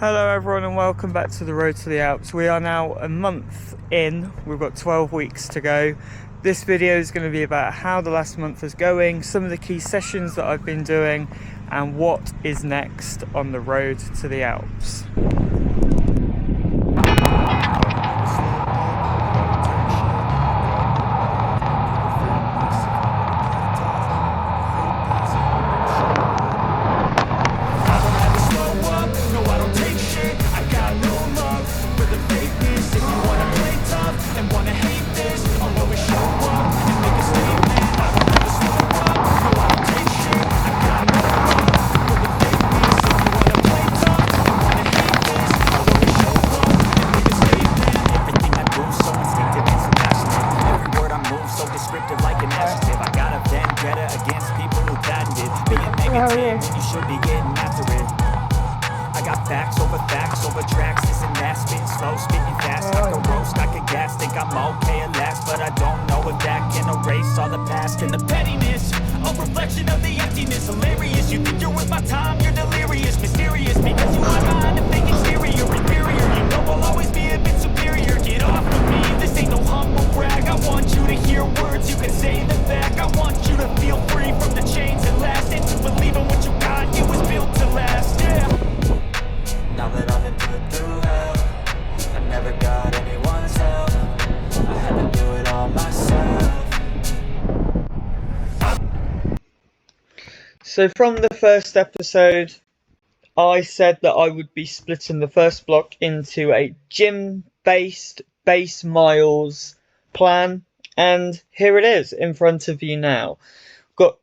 Hello everyone and welcome back to the Road to the Alps. We are now a month in, we've got 12 weeks to go. This video is going to be about how the last month is going, some of the key sessions that I've been doing and what is next on the road to the Alps. You should be getting after it. I got facts over tracks. This and that, spitting slow, spitting fast. I could roast, I could gas, think I'm okay at last, but I don't know if that can erase all the past and the pettiness. A reflection of the emptiness, hilarious. You think you're with my time, you're delirious, mysterious, because you are behind a fake exterior, inferior. You know I'll always be a bit superior. Get off of me, this ain't no humble brag. I want you to hear words, you can say them back. I want you to feel free from the chains that last, and to believe in what you got, it was built to last, yeah. Now that I've been put through hell, I never got anyone's help. I had to do it all myself. So from the first episode, I said that I would be splitting the first block into a gym-based base miles plan, and here it is in front of you now. Got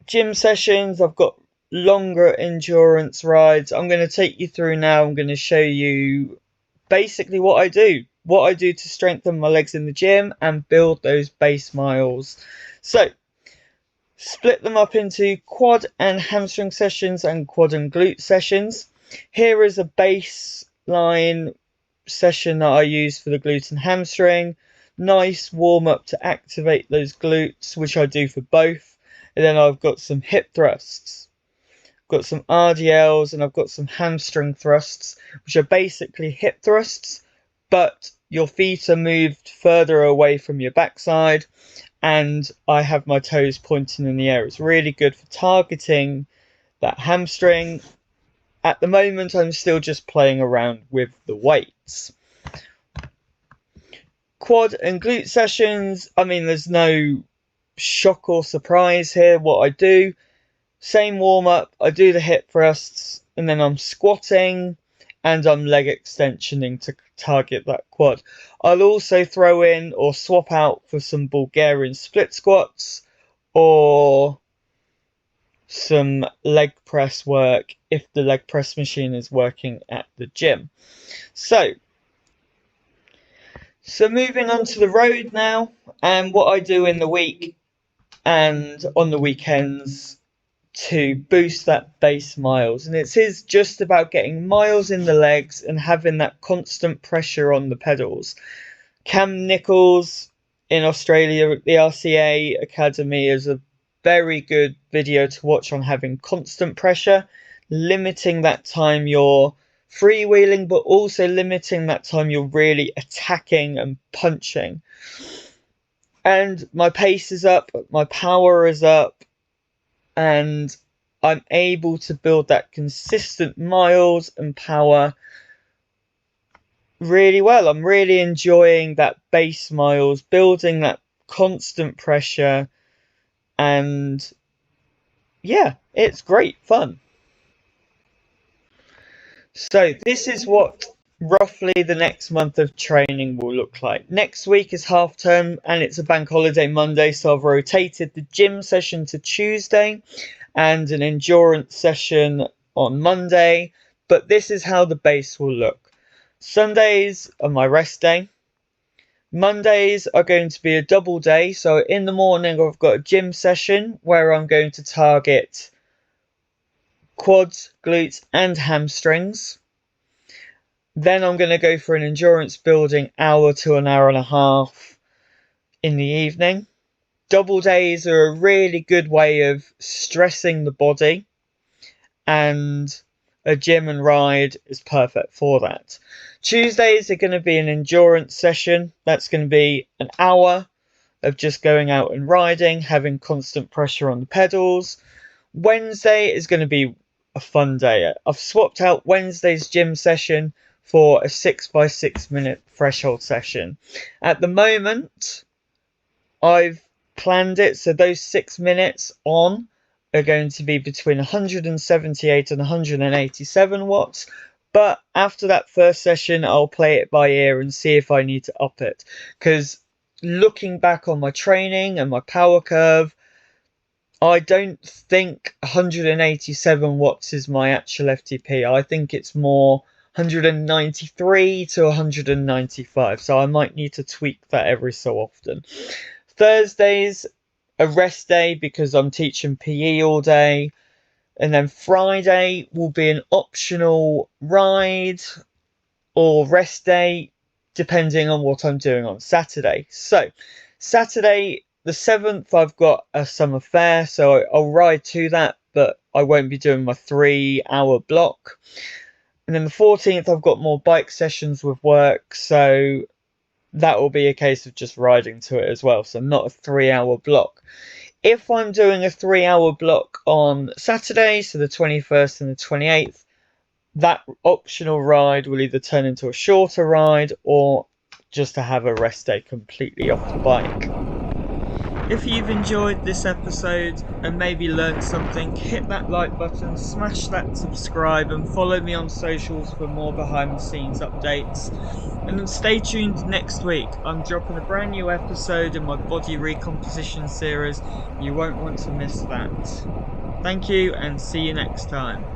gym sessions, I've got longer endurance rides. I'm going to take you through now. I'm going to show you basically what I do to strengthen my legs in the gym and build those base miles. So split them up into quad and hamstring sessions and quad and glute sessions. Here is a baseline session that I use for the glute and hamstring. Nice warm up to activate those glutes, which I do for both. And then I've got some hip thrusts, got some RDLs, and I've got some hamstring thrusts, which are basically hip thrusts, but your feet are moved further away from your backside, and I have my toes pointing in the air. It's really good for targeting that hamstring. At the moment, I'm still just playing around with the weights. Quad and glute sessions, I mean, there's no shock or surprise here. What I do, same warm up, I do the hip thrusts, and then I'm squatting and I'm leg extensioning to target that quad. I'll also throw in or swap out for some Bulgarian split squats or some leg press work if the leg press machine is working at the gym. So moving on to the road now, and what I do in the week and on the weekends to boost that base miles. And it is just about getting miles in the legs and having that constant pressure on the pedals. Cam Nichols in Australia at the RCA Academy is a very good video to watch on having constant pressure, limiting that time you're freewheeling, but also limiting that time you're really attacking and punching. And my pace is up, my power is up, and I'm able to build that consistent miles and power really well. I'm really enjoying that base miles, building that constant pressure, and yeah, it's great fun. So this is what roughly the next month of training will look like. Next week is half term and it's a bank holiday Monday, so I've rotated the gym session to Tuesday and an endurance session on Monday, but this is how the base will look. Sundays are my rest day. Mondays are going to be a double day, so in the morning I've got a gym session where I'm going to target quads, glutes and hamstrings. Then I'm going to go for an endurance building hour to an hour and a half in the evening. Double days are a really good way of stressing the body and a gym and ride is perfect for that. Tuesdays are going to be an endurance session. That's going to be an hour of just going out and riding, having constant pressure on the pedals. Wednesday is going to be a fun day. I've swapped out Wednesday's gym session for a 6x6 minute threshold session. At the moment, I've planned it so those 6 minutes on are going to be between 178 and 187 watts. But after that first session, I'll play it by ear and see if I need to up it. Because looking back on my training and my power curve, I don't think 187 watts is my actual FTP. I think it's more 193 to 195. So I might need to tweak that every so often. Thursday's a rest day because I'm teaching PE all day. And then Friday will be an optional ride or rest day, depending on what I'm doing on Saturday. So, Saturday the 7th, I've got a summer fair, so I'll ride to that, but I won't be doing my 3-hour block. And then the 14th, I've got more bike sessions with work, so that will be a case of just riding to it as well, so not a 3-hour block. If I'm doing a 3-hour block on Saturday, so the 21st and the 28th, that optional ride will either turn into a shorter ride or just to have a rest day completely off the bike. If you've enjoyed this episode and maybe learned something, hit that like button, smash that subscribe and follow me on socials for more behind the scenes updates. And stay tuned next week. I'm dropping a brand new episode in my body recomposition series. You won't want to miss that. Thank you and see you next time.